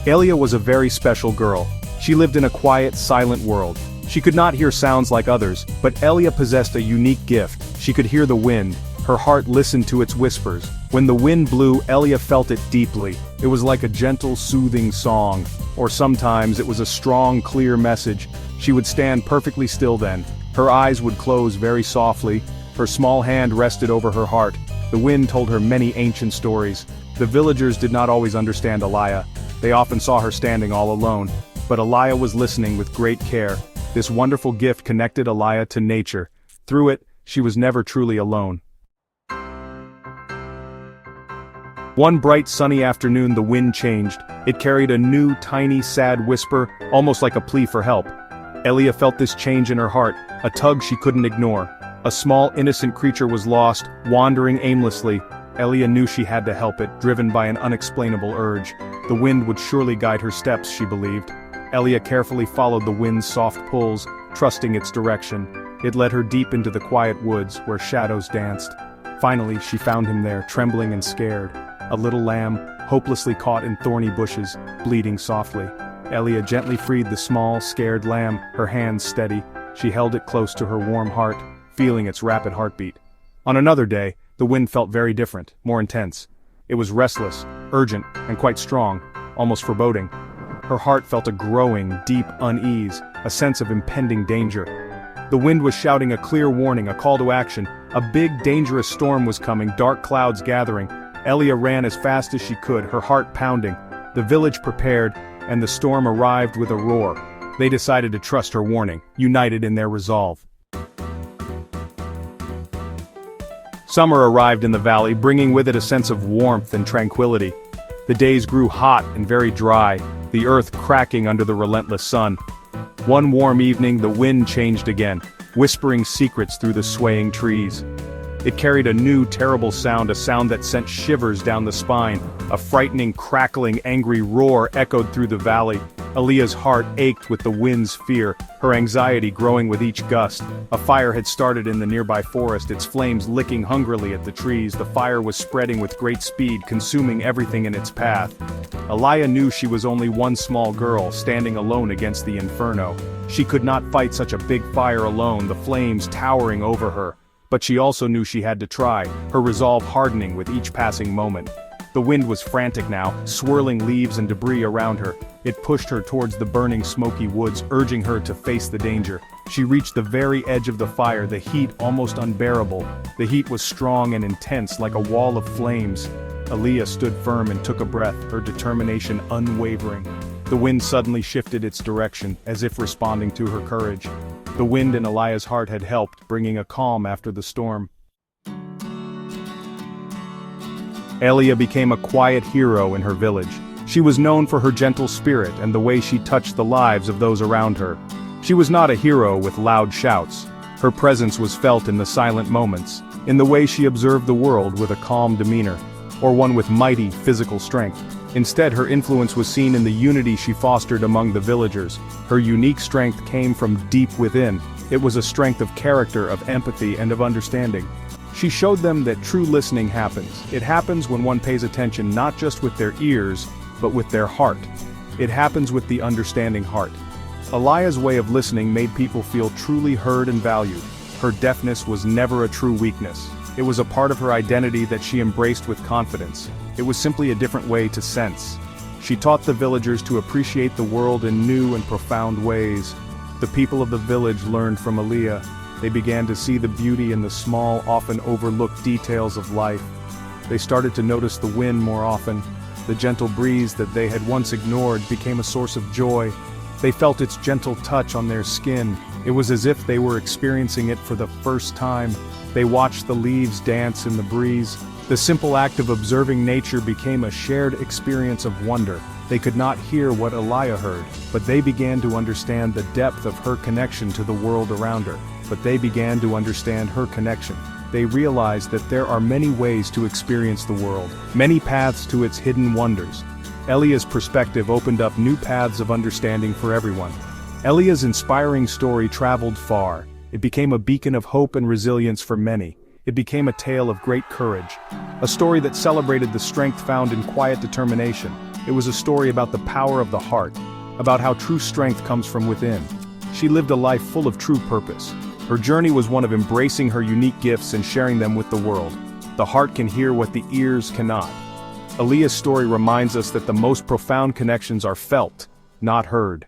Elia was a very special girl. She lived in a quiet, silent world. She could not hear sounds like others, but Elia possessed a unique gift. She could hear the wind. Her heart listened to its whispers. When the wind blew, Elia felt it deeply. It was like a gentle, soothing song. Or sometimes it was a strong, clear message. She would stand perfectly still then. Her eyes would close very softly. Her small hand rested over her heart. The wind told her many ancient stories. The villagers did not always understand Elia. They often saw her standing all alone. But Elia was listening with great care. This wonderful gift connected Elia to nature. Through it, she was never truly alone. One bright sunny afternoon the wind changed. It carried a new, tiny, sad whisper, almost like a plea for help. Elia felt this change in her heart, a tug she couldn't ignore. A small, innocent creature was lost, wandering aimlessly. Elia knew she had to help it, driven by an unexplainable urge. The wind would surely guide her steps, she believed. Elia carefully followed the wind's soft pulls, trusting its direction. It led her deep into the quiet woods, where shadows danced. Finally, she found him there, trembling and scared. A little lamb, hopelessly caught in thorny bushes, bleeding softly. Elia gently freed the small, scared lamb, her hands steady. She held it close to her warm heart, feeling its rapid heartbeat. On another day, the wind felt very different, more intense. It was restless, urgent, and quite strong, almost foreboding. Her heart felt a growing, deep unease, a sense of impending danger. The wind was shouting a clear warning, a call to action. A big, dangerous storm was coming, dark clouds gathering. Elia ran as fast as she could, her heart pounding. The village prepared, and the storm arrived with a roar. They decided to trust her warning, united in their resolve. Summer arrived in the valley, bringing with it a sense of warmth and tranquility. The days grew hot and very dry, the earth cracking under the relentless sun. One warm evening, the wind changed again, whispering secrets through the swaying trees. It carried a new, terrible sound, a sound that sent shivers down the spine. A frightening, crackling, angry roar echoed through the valley. Elia's heart ached with the wind's fear, her anxiety growing with each gust. A fire had started in the nearby forest, its flames licking hungrily at the trees. The fire was spreading with great speed, consuming everything in its path. Elia knew she was only one small girl, standing alone against the inferno. She could not fight such a big fire alone, the flames towering over her. But she also knew she had to try, her resolve hardening with each passing moment. The wind was frantic now, swirling leaves and debris around her. It pushed her towards the burning smoky woods, urging her to face the danger. She reached the very edge of the fire, the heat almost unbearable. The heat was strong and intense, like a wall of flames. Elia stood firm and took a breath, her determination unwavering. The wind suddenly shifted its direction, as if responding to her courage. The wind in Elia's heart had helped, bringing a calm after the storm. Elia became a quiet hero in her village. She was known for her gentle spirit and the way she touched the lives of those around her. She was not a hero with loud shouts. Her presence was felt in the silent moments, in the way she observed the world with a calm demeanor, or one with mighty physical strength. Instead, her influence was seen in the unity she fostered among the villagers. Her unique strength came from deep within. It was a strength of character, of empathy, and of understanding. She showed them that true listening happens. It happens when one pays attention not just with their ears, but with their heart. It happens with the understanding heart. Elia's way of listening made people feel truly heard and valued. Her deafness was never a true weakness. It was a part of her identity that she embraced with confidence. It was simply a different way to sense. She taught the villagers to appreciate the world in new and profound ways. The people of the village learned from Elia. They began to see the beauty in the small, often overlooked details of life. They started to notice the wind more often. The gentle breeze that they had once ignored became a source of joy. They felt its gentle touch on their skin. It was as if they were experiencing it for the first time. They watched the leaves dance in the breeze. The simple act of observing nature became a shared experience of wonder. They could not hear what Elia heard, but they began to understand the depth of her connection to the world around her. They realized that there are many ways to experience the world, many paths to its hidden wonders. Elia's perspective opened up new paths of understanding for everyone. Elia's inspiring story traveled far. It became a beacon of hope and resilience for many. It became a tale of great courage, a story that celebrated the strength found in quiet determination. It was a story about the power of the heart, about how true strength comes from within. She lived a life full of true purpose. Her journey was one of embracing her unique gifts and sharing them with the world. The heart can hear what the ears cannot. Elia's story reminds us that the most profound connections are felt, not heard.